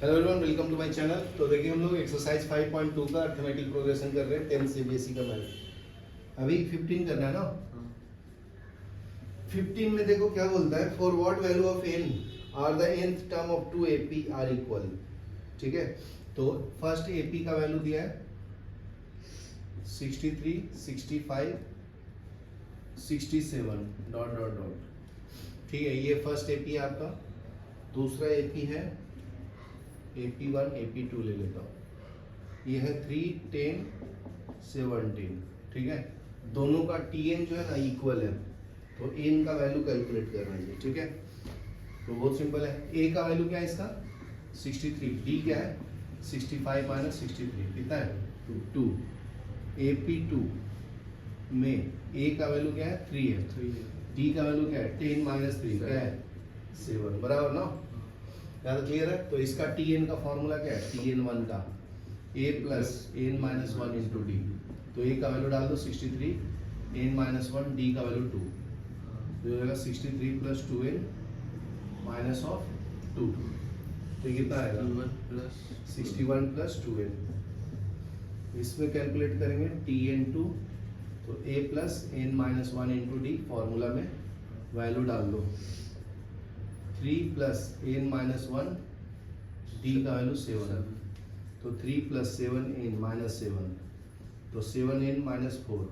Hello everyone, welcome to my channel. तो देखिए हम लोग एक्सरसाइज 5.2 का अर्थमेटिक प्रोग्रेशन कर रहे हैं 10 सीबीएसई का मैथ। अभी 15 करना है ना। 15 में देखो क्या बोलता है, for what value of n are the nth term of 2 AP are equal. ठीक है, तो फर्स्ट AP का वैल्यू दिया है 63, 65, 67 डॉट डॉट डॉट। ठीक है, ये फर्स्ट AP है आपका। दूसरा AP है AP1, AP2 ले लेता हूँ। ये है 3, 10, 17। ठीक है, दोनों का TN जो है ना इक्वल है, तो n का वैल्यू कैलकुलेट करना है। ठीक है, तो बहुत सिंपल है। A का वैल्यू क्या है इसका 63, D क्या है 65 माइनस 63 कितना है 2। AP2 में A का वैल्यू क्या है 3 है, D का वैल्यू क्या है 10 माइनस 3 क्या है 7, बराबर ना। ज़्यादा क्लियर है। तो इसका TN का फॉर्मूला क्या है TN1 का A plus n minus 1 into d. तो A का वैल्यू डाल दो 63, n माइनस 1, D का वैल्यू 2, तो हो जाएगा 63 प्लस 2n माइनस ऑफ 2। तो ये कितना आएगा 61 प्लस 2n। इसमें कैलकुलेट करेंगे TN2, तो A plus n minus 1 into D, formula में वैल्यू डाल दो 3 प्लस n माइनस 1, D का वैल्यू 7, तो 3 प्लस 7n माइनस 7, तो 7n माइनस 4,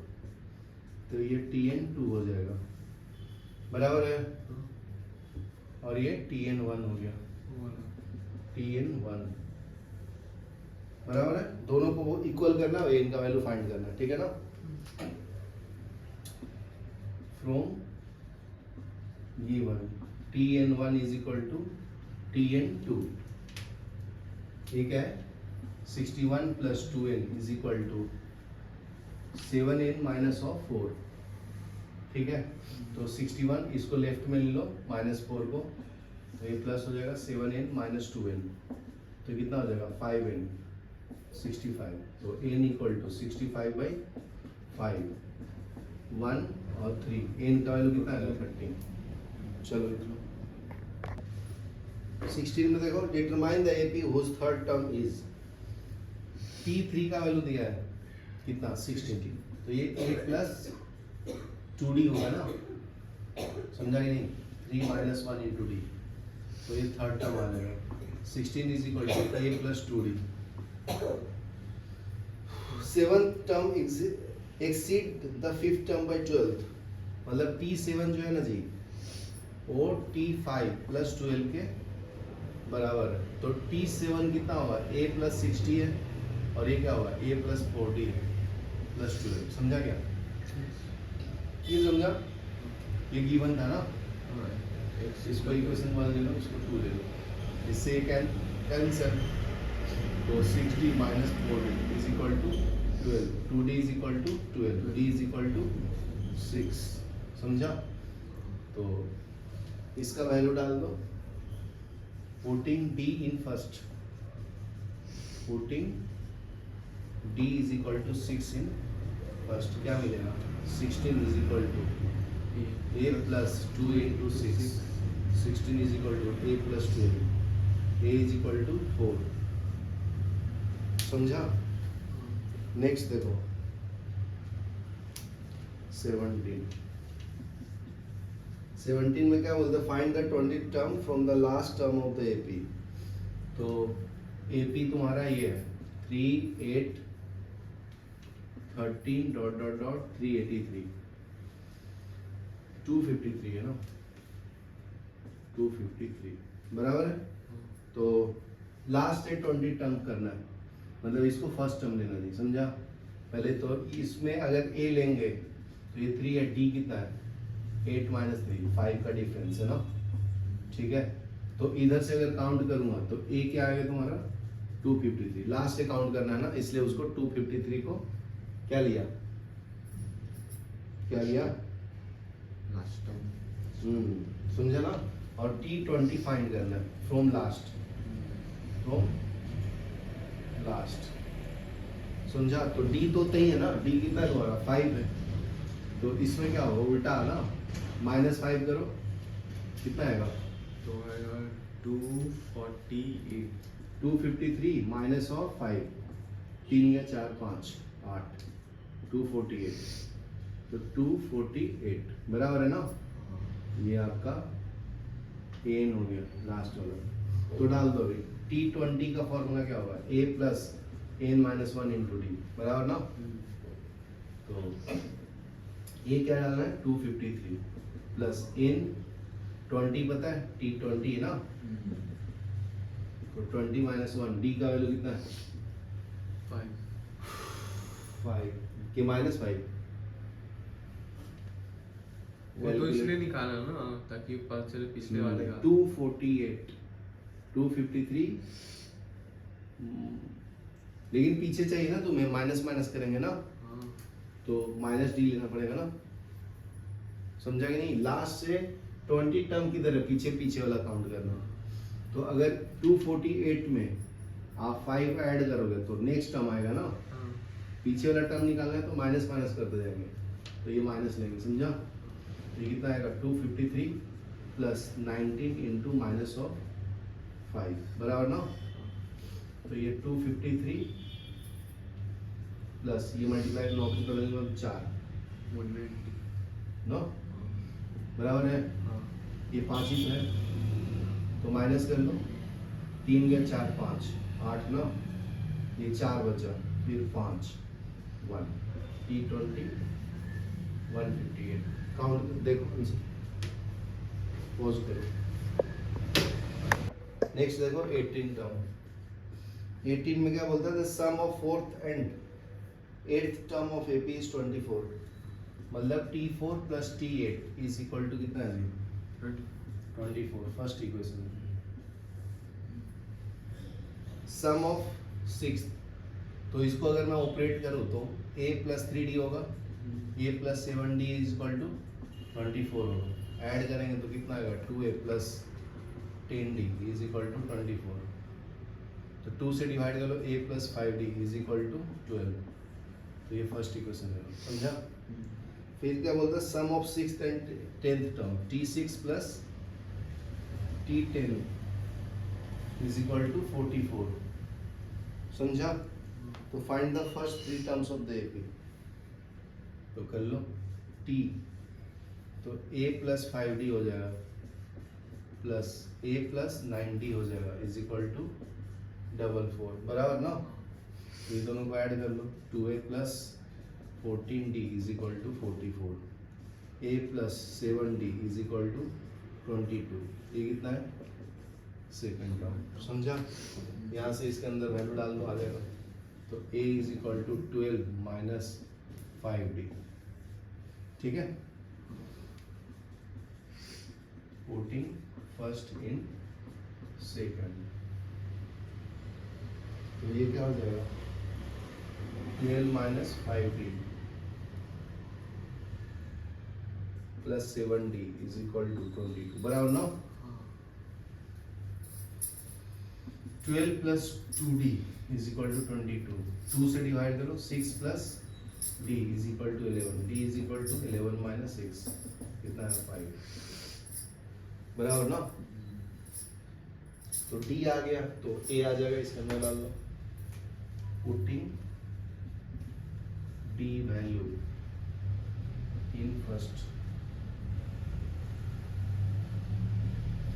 तो ये TN2 हो जाएगा, बराबर है। और ये TN1 हो गया, TN1 बराबर है। दोनों को वो इक्वल करना है, n का वैल्यू फाइंड करना है। ठीक है ना। फ्रॉम ये one TN1 is equal to TN2, ठीक है 61 plus 2n is equal to 7n minus of 4। ठीक है, तो 61 इसको लेफ्ट में ले लो, माइनस 4 को, तो ये प्लस हो जाएगा 7n माइनस 2n, तो कितना हो जाएगा 5n 65। तो n इक्वल टू 65 बाई 5, 1 और 3, n का वैल्यू कितना है 30। चलो लिख लो। 16 में देखो, determine the AP whose third term is. T3 का वैल्यू दिया है कितना 16, तो ये A प्लस 2D होगा ना, समझा कि नहीं। 3 माइनस 1 इंटू डी, तो ये थर्ड टर्म आ जाएगा 16 is equal to A plus 2D। Seventh term exceed the fifth term by 12, मतलब T7 जो है ना जी, वो T5 प्लस 12 के बराबर है। तो T7 कितना होगा A प्लस 60 है, और ये क्या होगा A प्लस 40 है प्लस 12। समझा क्या, ये समझा। ये गिवन था ना, इसको इक्वेशन 1 ले लो, इसको 2 ले लो, इससे कैंसिल। तो 60 minus 40 is equal to 12, 2D is equal to 12, D is equal to 6। समझा। तो इसका वैल्यू डाल दो, putting D in first, putting D is equal to 6 in first, क्या मिलेगा 16 is equal to A plus 2 into 6, 16 is equal to A plus 12, A is equal to 4। समझा। Next देखो 17 में क्या बोलते हैं, find the 20 term from the last term of the AP। तो AP तुम्हारा ये है 3, 8, 13 डॉट डॉट डॉट 383, 253 है ना, 253 बराबर है। तो लास्ट से 20 टर्म करना है, मतलब इसको फर्स्ट टर्म लेना नहीं, समझा। पहले तो इसमें अगर A लेंगे तो ये 3 है, D कितना है 8 माइनस 3, 5 का डिफरेंस है ना। ठीक है, तो इधर से अगर काउंट करूंगा तो A क्या आएगा तुम्हारा 253, लास्ट से काउंट करना है ना, इसलिए उसको 253 को क्या लिया, क्या लिया लास्ट टर्म। समझा ना। और T20 फाइंड करना है फ्रॉम लास्ट, फ्रॉम लास्ट, समझा। तो D तो तय है ना, D कितना है तुम्हारा 5 है, तो इसमें क्या होगा उल्टा ना, -5 करो, कितना आएगा तो आएगा 248। 253 माइनस ऑफ 5, 3 या 4 5 8, 248, तो 248 बराबर है ना। ये आपका एन हो गया लास्ट वाला। तो डाल दो अभी T20 का फॉर्मूला क्या होगा, a plus n minus 1 into d बराबर ना। तो ये क्या डालना है 253 प्लस एन 20 पता है T20 है ना, तो 20 माइनस 1 डी का वैल्यू कितना है 5 के माइनस 5। वो तो इसलिए निकाला ना ताकि पता चले पिछले वाले का 248 253 लेकिन पीछे चाहिए ना तुम्हें, माइनस माइनस करेंगे ना हाँ। तो माइनस डी लेना पड़ेगा ना, समझा कि नहीं। लास्ट से 20 टर्म की तरह पीछे पीछे वाला काउंट करना। तो अगर 248 में आप 5 ऐड करोगे तो नेक्स्ट टर्म आएगा ना, हाँ। पीछे वाला टर्म निकालना है तो माइनस माइनस करते जाएंगे, तो ये माइनस लेंगे, समझा। तो ये कितना आएगा 253 प्लस 19 इंटू माइनस ऑफ 5 बराबर ना। तो ये 253 प्लस ये मल्टीप्लाई 9 की करेंगे 4 190 नो बराबर है। हाँ। ये 5 ही तो है तो माइनस कर लो, 3 या 4 5 8 9, ये 4 बचा, फिर 5 1 T20 158 काउंट देखो, पॉज करो। नेक्स्ट देखो 18 टर्म। 18 में क्या बोलता है, the sum of fourth and eighth term of AP is 24, मतलब T4 plus T8 is equal to कितना है जी 24, first equation. Sum of six, तो इसको अगर मैं ऑपरेट करूँ तो a प्लस 3d होगा, a plus 7d is equal to 24 होगा। ऐड करेंगे तो कितना आएगा 2a plus 10d is equal to 24। तो 2 से डिवाइड कर लो, a plus 5d is equal to 12। तो ये फर्स्ट इक्वेशन है, समझा। फिर क्या बोलता है, sum of sixth and tenth term T6 plus T10 is equal to 44, समझा। तो find the first 3 terms of the AP. तो कर लो T, तो a प्लस 5d हो जाएगा प्लस a प्लस 9d हो जाएगा इज इक्वल टू 44 बराबर ना। ये दोनों को ऐड कर लो, 2a plus 14d is equal to 44, a plus 7d is equal to 22। ये कितना है सेकंड टर्म, समझा। यहाँ से इसके अंदर वैल्यू डाल दो, आ जाएगा। तो a is equal to 12 minus 5d, ठीक है। 14 फर्स्ट इन सेकंड, तो ये क्या हो जाएगा 12 minus 5d plus 7d is equal to 22 बराबर ना। 12 plus 2d is equal to 22, 2 से डिवाइड करो, 6 plus d is equal to 11, d is equal to 11 minus 6 कितना है 5 बराबर ना। तो d आ गया तो a आ जाएगा, इसके अंदर डाल लो। Putting d value in first,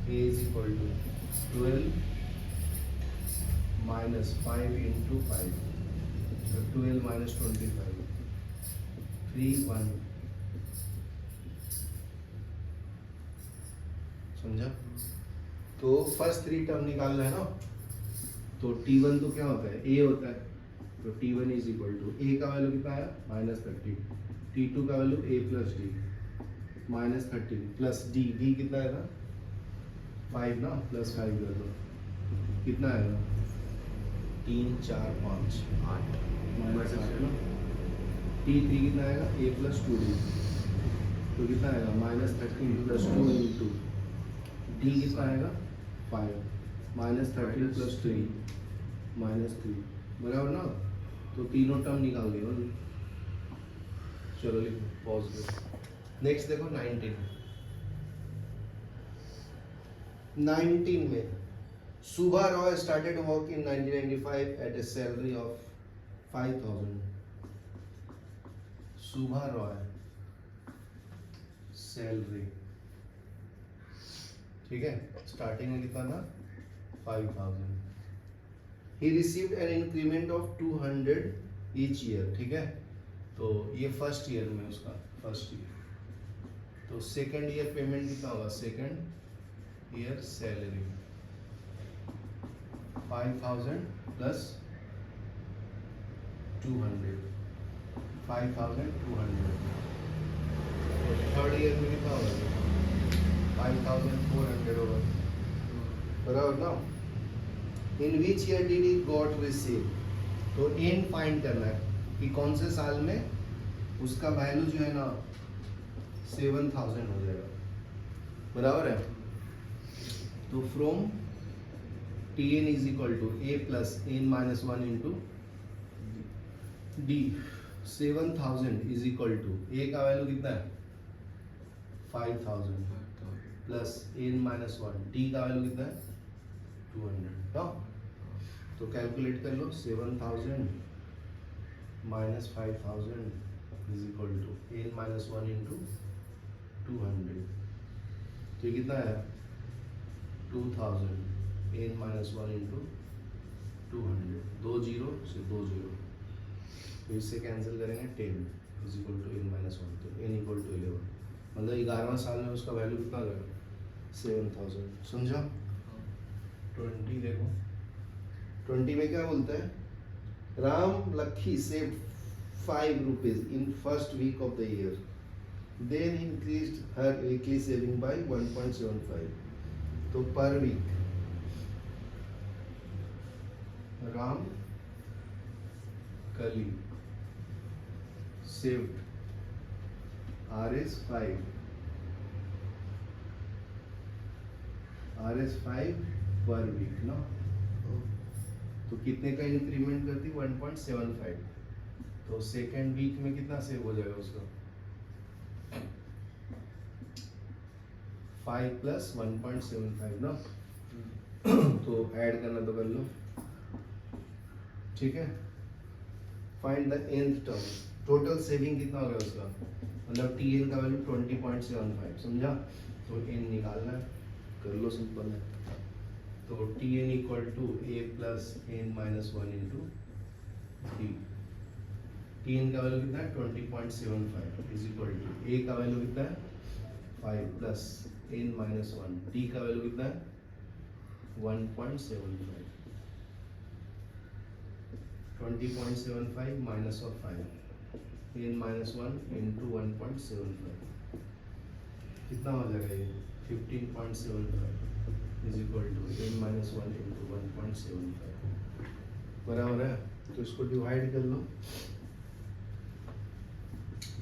a is equal to 12 minus 5 into 5, तो 12 माइनस 25 3 1, समझा। तो फर्स्ट 3 टर्म निकालना है ना। तो T1 तो क्या होता है a होता है, तो T1 is equal to a का वैल्यू कितना आया -30, T2 का value a plus d -13 plus d, d कितना आएगा 5 ना, प्लस 5 कर दो कितना आएगा 3 4 5 8 माइनस 8 ना। T3 कितना आएगा a प्लस 2d, तो कितना आएगा -13 प्लस 2 इंटू d कितना आएगा 5 -13 प्लस 3 -3 बराबर ना। तो तीनों टर्म निकाल दिए। चलो लिखो, पॉज करो। नेक्स्ट देखो 19 में Subha Roy started work in 1995 at a salary of 5,000. Subha Roy salary, ठीक है, स्टार्टिंग में कितना था 5,000. He received an increment of 200 each year, ठीक है. तो ये फर्स्ट ईयर में उसका फर्स्ट ईयर. तो सेकंड ईयर पेमेंट कितना होगा, second year salary 5,000 plus 200, 5,200. Third year में कितना होगा, 5,400 होगा, बराबर ना. In which year did he got receive. तो एन फाइंड करना है कि कौन से साल में उसका वैल्यू जो है ना 7,000 हो जाएगा, बराबर है. तो from T n is equal to a plus n minus 1 into d. 7,000 is equal to a का वैल्यू कितना है 5,000 प्लस एन माइनस 1, डी का वैल्यू कितना है 200. तो कैलकुलेट कर लो. 7,000 minus 5,000 is equal to n minus 1 into 200. तो ये कितना है 2,000 एन माइनस 1 इंटू 200. 2 जीरो से 2 जीरो, तो इससे कैंसिल करेंगे 10 is equal to n minus 1. तो एन इक्वल टू 11, मतलब 11वां साल में उसका वैल्यू कितना आ जाएगा 7,000. समझा. 20 देखो, 20 में क्या बोलता है, राम लक्की save 5 rupees in first week of the year, then increased her weekly saving by 1.75. तो पर वीक राम कली saved RS5 पर वीक ना. तो कितने का इंक्रीमेंट करती 1.75. तो सेकेंड वीक में कितना सेव हो जाएगा उसका 5 प्लस 1.75 ना. तो ऐड करना तो कर लो, ठीक है. Find the nth term. Total saving कितना हो गया उसका, मतलब टी एन का वैल्यू 20.75. समझा. तो एन निकालना है, कर लो, सिंपल है. तो T n equal to a plus n minus 1 into d. T n का वैल्यू कितना है 20.75 इज इक्वल टू ए का वैल्यू कितना है 5 प्लस एन माइनस 1, डी का वैल्यू कितना है 1.75. 20.75 minus of 5, n minus 1 into 1.75 कितना हो जाएगा ये 15.75 is equal to n minus 1 into 1.75, बराबर है. तो इसको डिवाइड कर लो.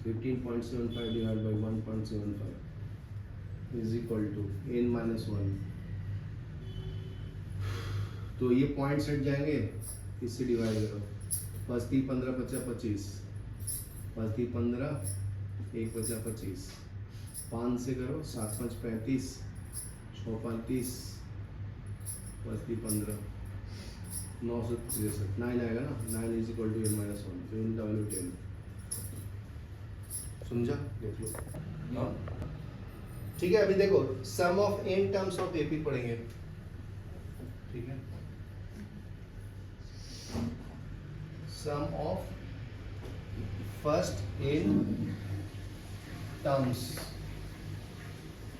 15.75 divide by 1.75 is equal to n minus 1. तो ये पॉइंट्स हट जाएंगे, इससे डिवाइड करो. 5 3 15 50 25, 5 3 15 1 50 25, 5 से करो 7 5 35, 6 5 30, 5 3 15 9 से 63, 9 आएगा ना. 9 is equal to n minus 1. तो इनका वैल्यू 10. समझा, देख लो. ठीक है. अभी देखो sum of n terms of AP पढ़ेंगे, ठीक है. Sum of first n terms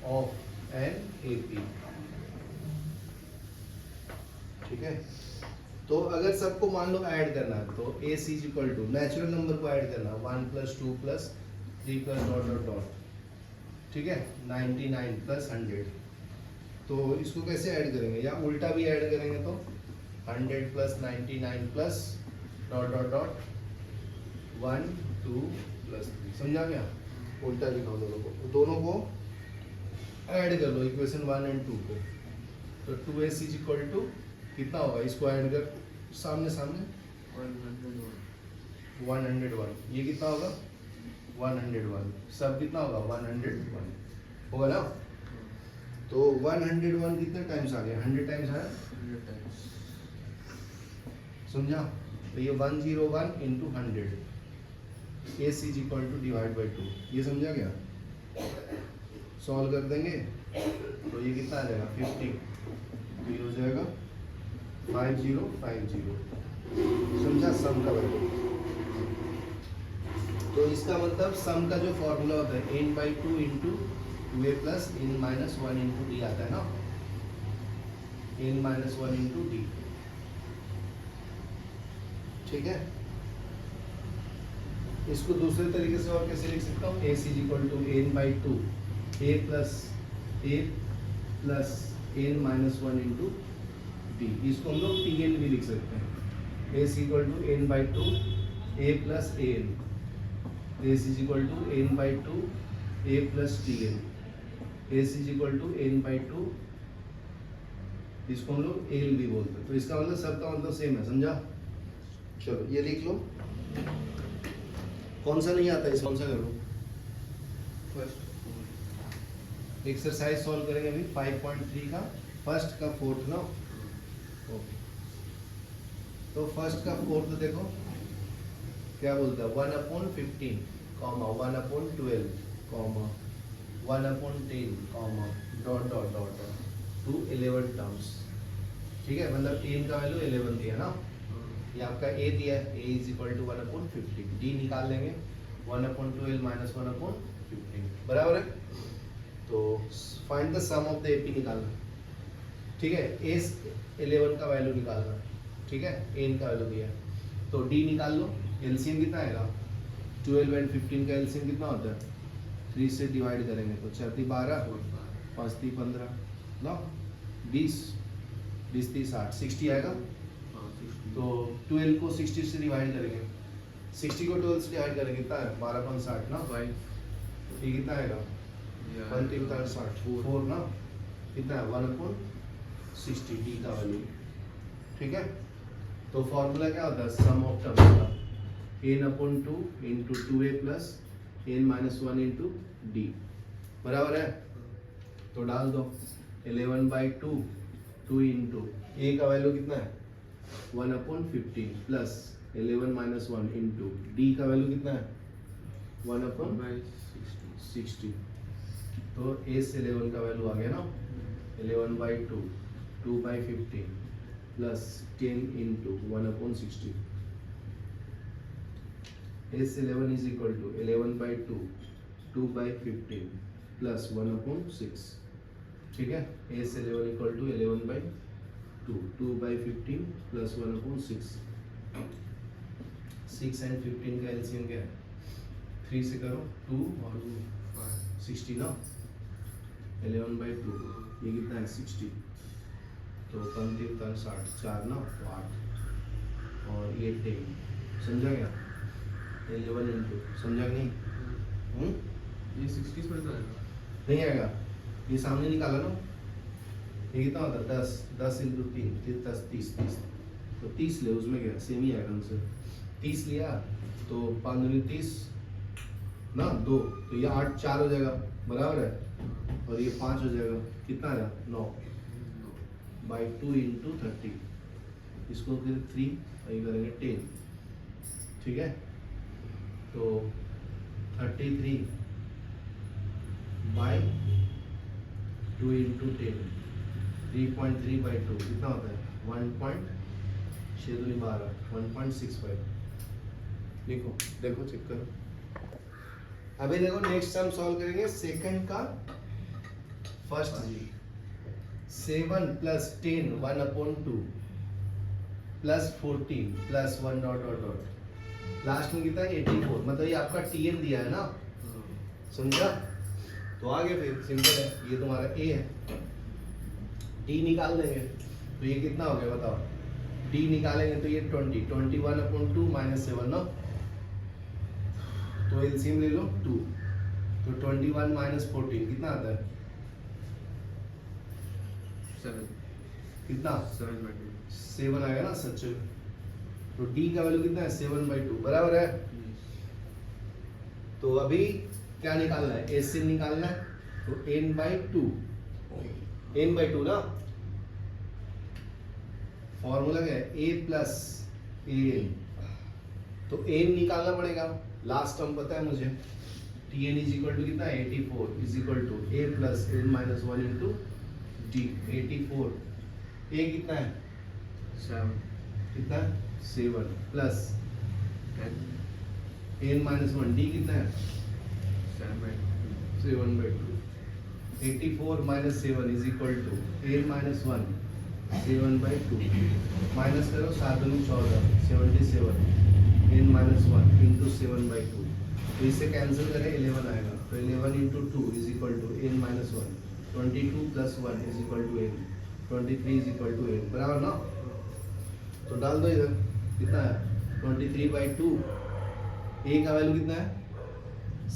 of an AP, ठीक है. तो अगर सबको मान लो ऐड करना है तो A C is equal to natural number को ऐड करना 1 plus 2 plus 3 plus dot dot dot, ठीक है. 99 प्लस 100. तो इसको कैसे ऐड करेंगे, या उल्टा भी ऐड करेंगे तो 100 plus 99 plus dot dot dot 1 2 plus 3. समझा क्या. उल्टा लिखा दोनों को ऐड कर लो इक्वेशन 1 एंड 2 को. तो 2s इज इक्वल टू कितना होगा, इसको ऐड कर सामने सामने 101. ये कितना होगा 101. सब कितना होगा 101 होगा ना. तो 101 कितने टाइम्स आ गया, 100 टाइम्स आया. 100 times. समझा? तो ये 101 into 100 S is equal to divide by 2, ये समझा क्या? सॉल्व कर देंगे तो ये कितना आ जाएगा 50, तो ये हो जाएगा 5050। समझा? सम का वैल्यू। तो इसका मतलब सम का जो फॉर्मूला होता है n/2 into 2a plus n-1 into D आता है ना, n-1 इंटू डी। ठीक है, इसको दूसरे तरीके से और कैसे लिख सकता हूँ? a is equal to n/2 a plus n-1 into d. इसको हम लोग tn भी लिख सकते हैं। a is equal to n/2 a plus an, a is equal to n/2 a plus tn, a is equal to n/2, इसको हम लोग l भी बोलते हैं। तो इसका मतलब सबका मतलब सेम है, समझा? चलो ये लिख लो। कौन सा नहीं आता है, कौन सा करो? फर्स्ट एक्सरसाइज सॉल्व करेंगे अभी 5.3 का, फर्स्ट का फोर्थ ना। ओके, तो फर्स्ट का फोर्थ देखो क्या बोलता है, 1/15 comma 1/12 comma 1/10 comma dot dot dot to 11 terms. ठीक है, मतलब n का वैल्यू 11 दिया ना, ये आपका a दिया है, a is equal to 1/15, d निकाल लेंगे 1/12 माइनस 1/15 बराबर है। तो find the sum of the AP निकालना। ठीक है, a 11 का वैल्यू निकालना। ठीक है, n का वैल्यू दिया है तो d निकाल लो। एलसीएम कितना आएगा? 12 एंड 15 का एलसीएम कितना होता है? 3 से डिवाइड करेंगे तो 4 3 12, 5 3 15 ना, 20 20 30 60 60 आएगा। तो 12 को 60 से डिवाइड करेंगे, 60 को 12 से डिवाइड करेंगे कितना है? 12 5 60 ना, 5 ये कितना आएगा? 1 3 60 4 ना, कितना है? 1/60 डी का वैल्यू। ठीक है, तो फॉर्मूला क्या होता है सम ऑफ टर्म्स का? n/2 into 2a plus n-1 into d बराबर है। तो डाल दो 11/2 2 इंटू a का वैल्यू कितना है? 1/15 प्लस 11-1 इंटू डी का वैल्यू कितना है? 1/60। तो a से 11 का वैल्यू आ गया ना, 11/2 2/15 प्लस 10 इंटू 1/60। a से 11 इज इक्वल टू 11/2 2/15 प्लस 1/6। ठीक है, a से 11 इक्वल टू 11/2 2/15 प्लस 1/6। 6 एंड 15 का एलसीएम क्या है? 3 से करो 2 और 60 ना, 11/2 ये कितना है? 60। तो 5 3 60 4 ना, तो 8 और ये 10। समझा क्या? 11 इंटू, समझा कि नहीं? ये 60 में आएगा नहीं आएगा, ये सामने निकाला ना, ये कितना होता है? 10 10 इंटू 3 10 30 30, तो 30 ले, उसमें क्या सेम ही आएगा हमसे। 30 लिया तो 5 दूनी 30 ना, 2 तो ये 8 4 हो जाएगा बराबर है, और ये 5 हो जाएगा, कितना आया? 9/2 इंटू 30, इसको फिर 3 और ये करेंगे 10। ठीक है, तो 33/2 इंटू 10 3.3/2 कितना होता है? 1.6 लिखो, देखो चेक करो। अभी देखो नेक्स्ट सम सॉल्व करेंगे सेकंड का फर्स्ट जी। 7 plus 10 1/2 plus 14 plus 1 dot dot dot last में कितना है? 84। मतलब ये आपका टीएन दिया है ना, समझा? तो आगे फिर सिंपल है, ये तुम्हारा ए है, डी निकाल देंगे तो ये कितना हो गया बताओ? डी निकालेंगे तो ये 20 21/2 माइनस 7 ना, तो एलसीएम ले लो 2, तो 21 माइनस 14 कितना आता है? 7 कितना? 7/2 7 आएगा ना सच में। तो डी का वैल्यू कितना है? 7/2 बराबर है। तो अभी क्या निकालना है? एलसीएम निकालना है, तो n/2 ना, फॉर्मूला क्या है, ए प्लस ए एन, तो एन निकालना पड़ेगा, लास्ट टर्म पता है मुझे, T n is equal to कितना है 84 is equal to a plus n minus 1 into d. 84 a कितना है 7 कितना है 7 प्लस 10 एन माइनस 1 डी कितना है 7 7/2। 84 minus 7 is equal to n minus 1 7/2 minus करो 7 दूनी 14 77 एन माइनस 1 इंटू 7/2, तो इससे कैंसिल करें 11 आएगा, तो 11 into 2 is equal to n minus 1, 22 plus 1 is equal to n, 23 is equal to n, बराबर ना। तो डाल दो इधर, कितना है 23/2, ए का वैल्यू कितना है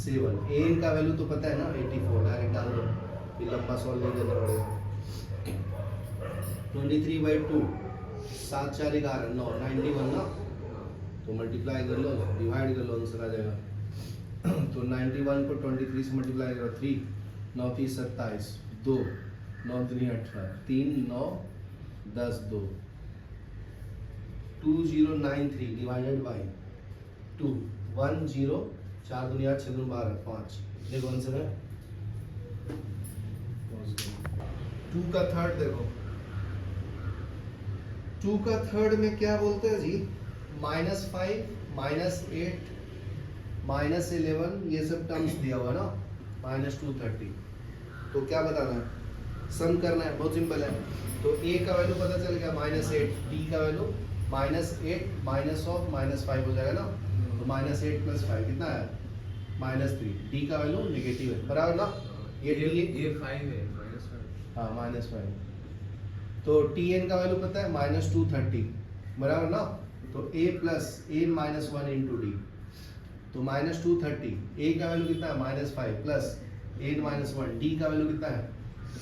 7, एन का वैल्यू तो पता है ना 84, डायरेक्ट डाल दो, फिर लंबा सॉल्व नहीं करना पड़ेगा। 23/2 7 4 11 9 91 ना, तो मल्टीप्लाई कर लो, डिवाइड कर लो, आंसर आ जाएगा। तो 91 को 23 से मल्टीप्लाई करो, 3 9 3 27 2 9 3 18 3 9 10 2 2093 डिवाइडेड बाय 2 1 0 4 दूनी 8 6 दूनी 12 5, देखो आंसर है 2 का थर्ड। देखो 2 का थर्ड में क्या बोलते हैं जी, -5 -8 -11 ये सब टर्म्स दिया हुआ ना, -230, तो क्या बताना है, सम करना है, बहुत सिंपल है। तो a का वैल्यू पता चल गया -8, d का वैल्यू -8 माइनस ऑफ -5 हो जाएगा ना, तो -8 प्लस 5 कितना है -3, d का वैल्यू नेगेटिव है, बराबर ना। ये 5 है -5, हाँ -5, तो tn का वैल्यू पता है -230, बराबर ना। तो a plus a minus 1 into d, तो -230, a का वैल्यू कितना है -5 प्लस a माइनस 1, d का वैल्यू कितना है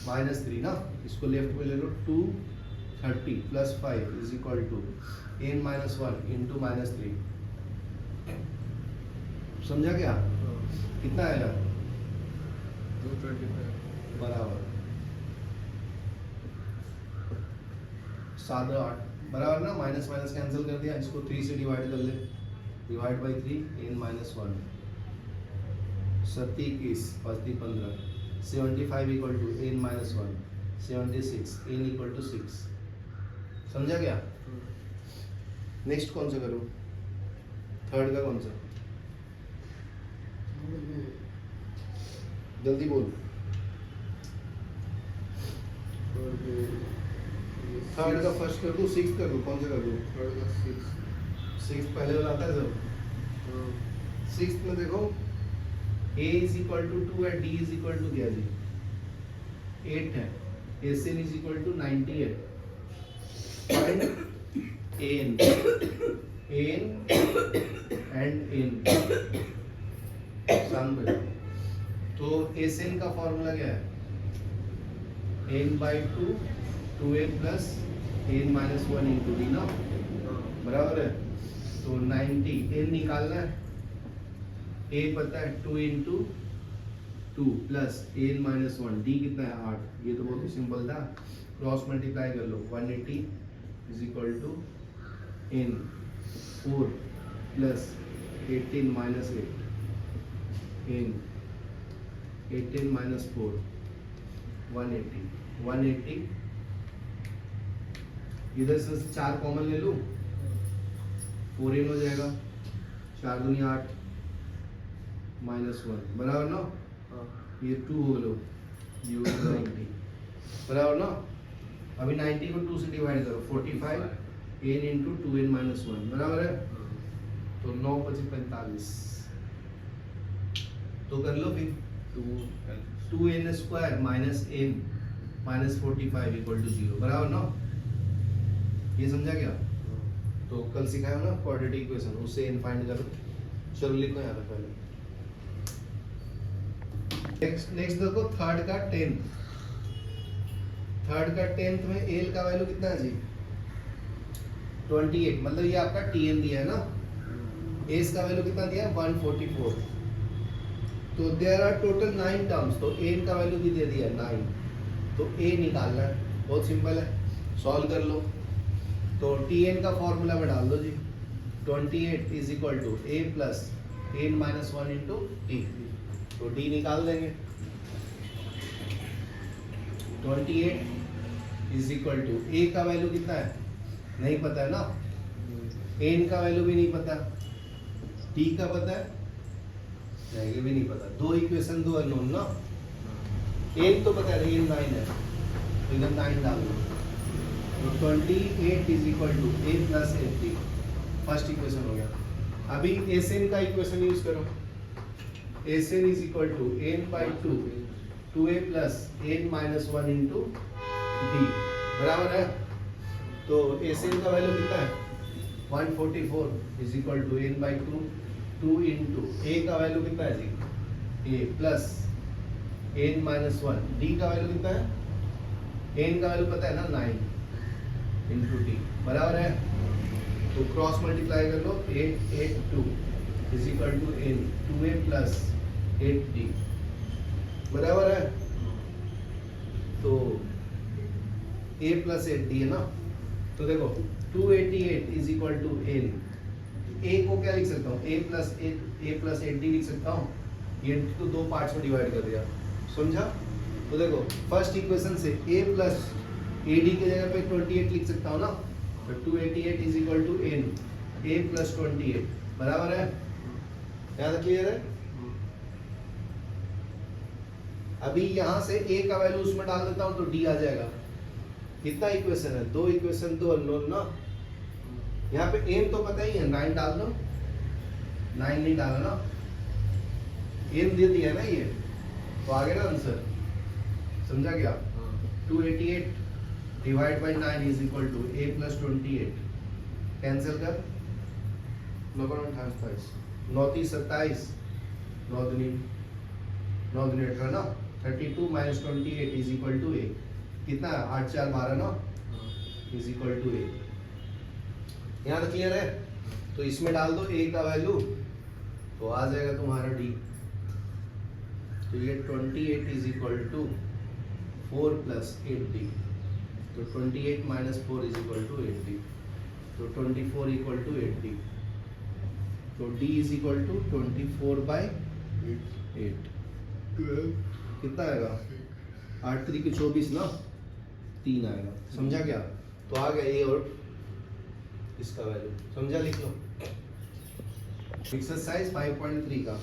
-3 ना, इसको लेफ्ट में ले लो, 230 plus 5 is equal to a minus 1 into -3, समझा क्या, कितना आएगा 225 बराबर 7 8, बराबर ना, माइनस माइनस कैंसिल कर दिया, इसको 3 से डिवाइड कर ले, divide by 3 n minus 1 7 21 5 15 75 equal to n minus 1 76 n equal to 6, समझा क्या। नेक्स्ट कौन सा करूँ, थर्ड का कौन सा, जल्दी बोल। थर्ड का फर्स्ट कर दूँ, सिक्स कर दूँ, कौन सा कर दूँ, थर्ड का 6 सिक्स पहले वाला आता है सब। सिक्स में देखो a इज इक्वल टू 2 है, d इज इक्वल टू क्या जी 8 है, sn इज इक्वल टू 90 है, फाइंड an एंड n सम करो, तो sn का फॉर्मूला क्या है n/2 2a plus n minus 1 into D ना, बराबर है। तो 90 n निकालना है, a पता है 2 into 2 plus n minus 1, d कितना है 8, ये तो बहुत ही सिंपल था, क्रॉस मल्टीप्लाई कर लो, 180 is equal to n 4 plus 18 minus 8 n 18 minus 4 180 इधर से 4 कॉमन ले लूं, 4n हो जाएगा, 4 दूनी 8 माइनस 1, बराबर ना, ये 2 हो लो, ये हो गया 90, बराबर ना। अभी 90 को 2 से डिवाइड करो, 45 n इंटू 2n माइनस 1, बराबर है। तो 9 × 45, तो कर लो फिर 2n square minus n minus 45 equal to 0, बराबर ना, ये समझा क्या। तो कल सिखाया ना क्वाड्रेटिक इक्वेशन, उससे n फाइंड करो, चलो लिखो यहाँ पे पहले। नेक्स्ट देखो थर्ड का 10th, थर्ड का 10th में l का वैल्यू कितना है जी 28, मतलब ये आपका tn दिया है ना, s का वैल्यू कितना दिया है 144, तो देयर आर टोटल 9 टर्म्स, तो n का वैल्यू भी दे दिया 9, तो a निकालना है, बहुत सिंपल है, सॉल्व कर लो। तो Tn का फॉर्मूला में डाल दो जी, 28 is equal to a plus n minus one into t, तो d निकाल देंगे। 28 इज इक्वल टू a का वैल्यू कितना है नहीं पता है ना, n का वैल्यू भी नहीं पता, t का पता है नहीं, ये भी नहीं पता, दो इक्वेशन दो अननोन ना, n तो पता है n 9 है, तो इधर 9 डाल दो, तो 28 is equal to a plus n, first equation हो गया। अभी Sn का इक्वेशन यूज करो, Sn is equal to n by 2a plus n minus one into d, बराबर है। तो Sn का वैल्यू कितना है 144 is equal to n by 2 into a का वैल्यू कितना है जी, a plus n minus one, d का वैल्यू कितना है, n का वैल्यू पता है ना 9 इंटू डी, बराबर है। तो क्रॉस मल्टीप्लाई कर लो, 882 is equal to n 2a plus 8d, बराबर है। तो a प्लस 8d है ना, तो देखो 288 is equal to n, a को क्या लिख सकता हूँ, a प्लस 8d लिख सकता हूँ, ये तो दो पार्ट्स में डिवाइड कर दिया, समझा। तो देखो फर्स्ट इक्वेशन से a प्लस ad की जगह पे 28 लिख सकता हूँ ना, तो 288 is equal to n a plus 28, बराबर है, यहाँ तक क्लियर है। अभी यहाँ से a का वैल्यू उसमें डाल देता हूँ तो d आ जाएगा। कितना इक्वेशन है, दो इक्वेशन दो अननोन ना, यहाँ पे n तो पता ही है, 9 डाल दो, 9 नहीं डाला ना, n दे दिया ना ये, तो आ गया ना आंसर, समझा क्या। 288 divide by 9 is equal to a plus 28, cancel कर, 9 28, 9 27, 9 दूनी 18 ना, 32 minus 28 is equal to a, कितना है 8 4 12 ना, इज इक्वल टू a। यहाँ तक क्लियर है। तो इसमें डाल दो a का वैल्यू, तो आ जाएगा तुम्हारा d, तो ये 28 is equal to 4 plus 8d, तो 28 minus 4 is equal to 8d, तो 24 इक्वल टू 8d, तो d is equal to 24 by 8, कितना आएगा 8 3 के 24 ना, 3 आएगा, समझा क्या। तो आ गया a और इसका वैल्यू, समझा, लिख लो। एक्सरसाइज 5.3 का,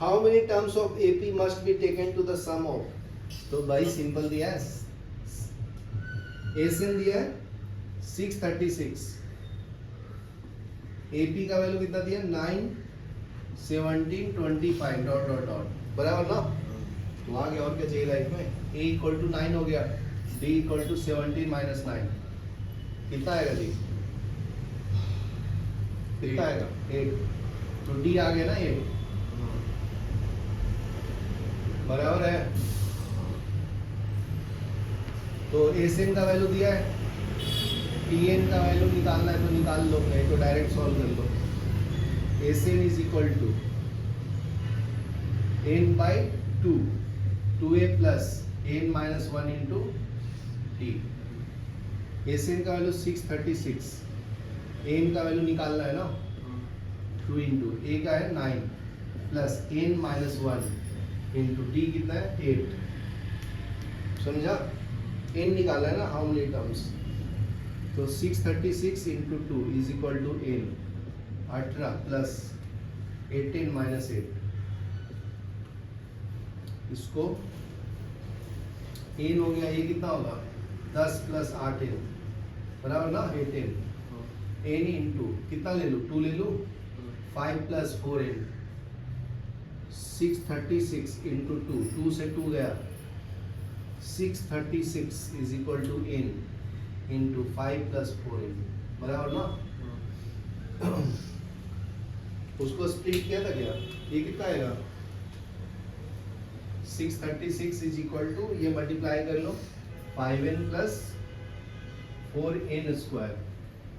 how many terms of AP must be taken to the sum of, तो भाई सिंपल दिया है, Sn दिया है 636, AP का वैल्यू कितना दिया 9 17 25 डॉट डॉट डॉट, बराबर ना। तो आ गया, और क्या चाहिए लाइफ में, a इक्वल टू 9 हो गया, d इक्वल टू 17 माइनस 9, कितना आएगा जी, कितना आएगा 8, तो d आ गया ना 8, बराबर है। तो Sn का वैल्यू दिया है, Tn का वैल्यू निकालना है तो निकाल लो, नहीं तो डायरेक्ट सॉल्व कर लो। Sn is equal to n by 2, 2a plus n minus 1 into t. Sn का वैल्यू 636, n का वैल्यू निकालना है ना, 2 इंटू a का है 9 plus n minus 1 into d कितना है 8, समझा। n निकाला है ना, हाउ मेनी टर्म्स, तो 636 into 2 is equal to n, 18 plus 18 minus 8, इसको n हो गया, ये कितना होगा 10 प्लस 8n, बराबर ना 8n, n इंटू कितना ले लूँ 2 ले लूँ, 5 प्लस 4n, 636 इंटू 2, 2 से 2 गया, 636 is equal to n into 5 plus 4n, बराबर ना। उसको स्प्लिट किया था क्या, ये कितना आएगा 636 इज इक्वल टू, ये मल्टीप्लाई कर लो 5n प्लस 4n स्क्वायर,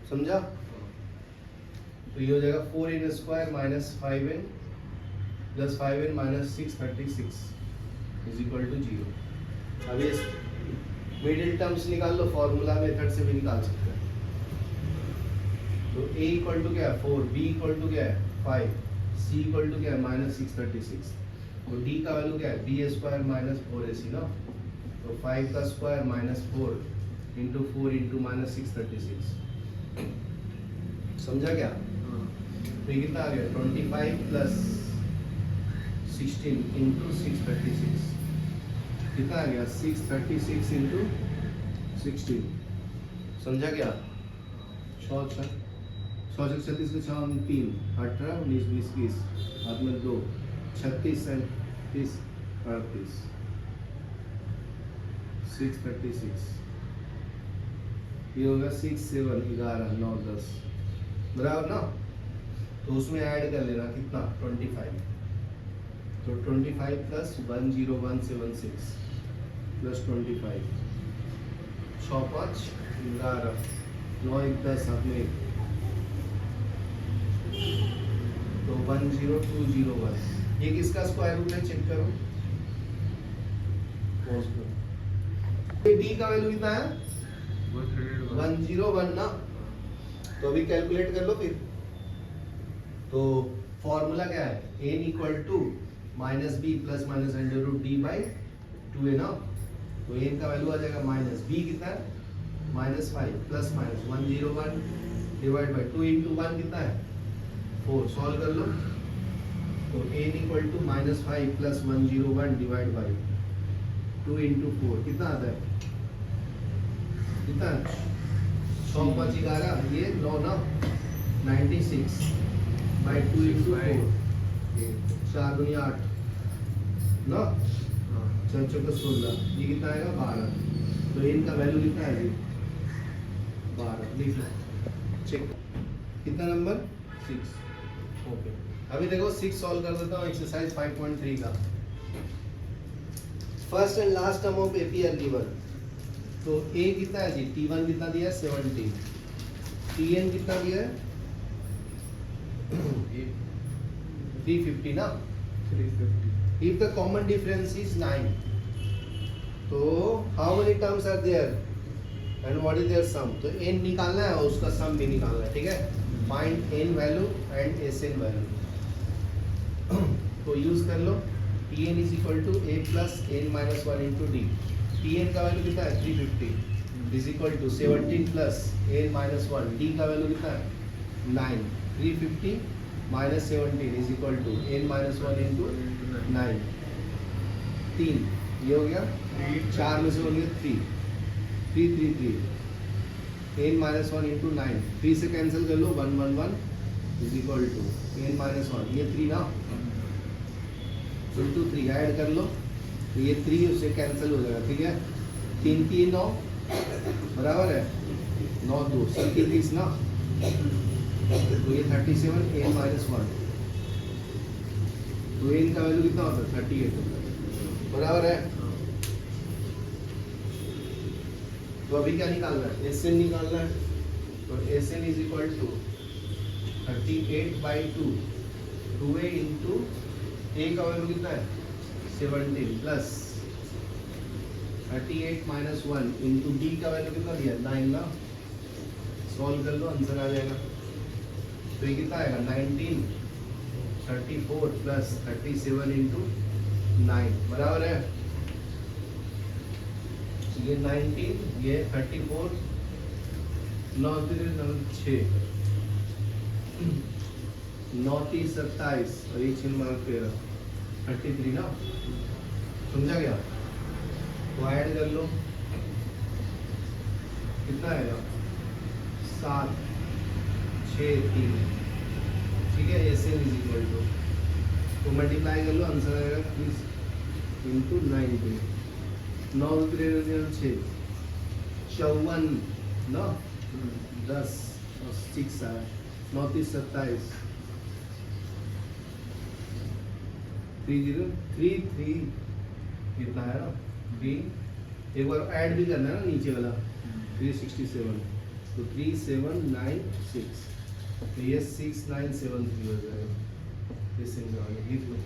समझा। तो ये हो जाएगा 4n square minus 5n plus 5n minus 636 is equal to 0। अब ये मिडिल टर्म्स निकाल लो, फॉर्मूला मेथड से भी निकाल सकते हैं। तो a इक्वल टू क्या है 4, b इक्वल टू क्या है 5, c इक्वल टू क्या है -636। तो d का वैल्यू क्या है b स्क्वायर माइनस 4ac ना। तो 5 का स्क्वायर -4 इंटू 4 इंटू -636, समझा क्या? हाँ। तो ये कितना आ गया 25 प्लस 16 इंटू 636, कितना आ गया 636 इंटू 16, समझा क्या? 6 36 के 6 3 18 19 20 21 हाथ में 2 36 37 38 636, ये होगा 6 7 11 9 10 बराबर ना। तो उसमें ऐड कर लेना कितना 25, तो 25 प्लस 10176 प्लस 25, 6 5 11 9 1 10 हाथ में 1, तो 10201। ये किसका स्क्वायर रूट है चेक करो। डी का वैल्यू कितना है 101 ना। तो अभी कैलकुलेट कर लो फिर। तो फॉर्मूला क्या है n equal to minus b plus minus under root d by 2 है ना। तो n का वैल्यू आ जाएगा माइनस b कितना है -5 plus minus 101 divide by 2 into 1 कितना है 4, सॉल्व कर लो। तो n equal to -5 plus 101 divide by 2 into 4 कितना आता है, कितना 100 5 11 ये 9 ना 96 बाई 2 इंटू 4 4 दूनी 8 ना, 4 चौके 16, ये कितना आएगा 12। तो n का वैल्यू कितना है जी 12, लिख लो चेक। कितना नंबर 6, ओके। अभी देखो 6 सॉल्व कर देता हूँ एक्सरसाइज 5.3 का। First and last term of AP are given. तो a कितना है जी t1 कितना दिया है 17, tn कितना दिया है 350 ना। 350। If the common difference is 9, तो how many terms are there and what is their sum? तो n निकालना है और उसका सम भी निकालना है, ठीक है। Find n value and sn value. तो यूज कर लो tn is equal to a plus n minus 1 into d। tn का वैल्यू कितना है 350 is equal to 17 plus n minus 1, d का वैल्यू कितना है 9, 350 minus 17 is equal to n minus 1 into 9, 3 ये हो गया 4 में से हो गया 3 3 3 3 n minus 1 into 9, 3 से कैंसिल कर लो 1 1 1 is equal to n minus 1, ये 3 ना into 3 ऐड कर लो तो ये 3 उससे कैंसिल हो जाएगा, ठीक है। 3 3 9 बराबर है 9 2 37 ना। तो ये 37 n minus 1, तो n का वैल्यू कितना होता है 38 होता है, बराबर है। तो अभी क्या निकालना है sn निकालना है। तो sn is equal to 38 by 2 2a into a का वैल्यू कितना है 17 प्लस 38 माइनस 1 इंटू d का वैल्यू कितना दिया 9 ना। सॉल्व कर लो आंसर आ जाएगा। तो ये कितना आएगा 19 34 प्लस 37 इंटू 9 बराबर है। ये 19 ये 34 9 6 9 30 27 और ये 6 मार्क 13 33 ना, समझा गया। तो ऐड कर लो कितना आएगा 7 6 3, ठीक है। sn इज इक्वल टू तो मल्टीप्लाई कर लो आंसर आएगा 30 इंटू 90 9 6 54 ना 10 और 6 आया 9 30 27 3033 कितना है ना b, एक बार ऐड भी करना है ना नीचे वाला 367, तो 3796, तो ये 6973 हो जाएगा। इस लिख लो।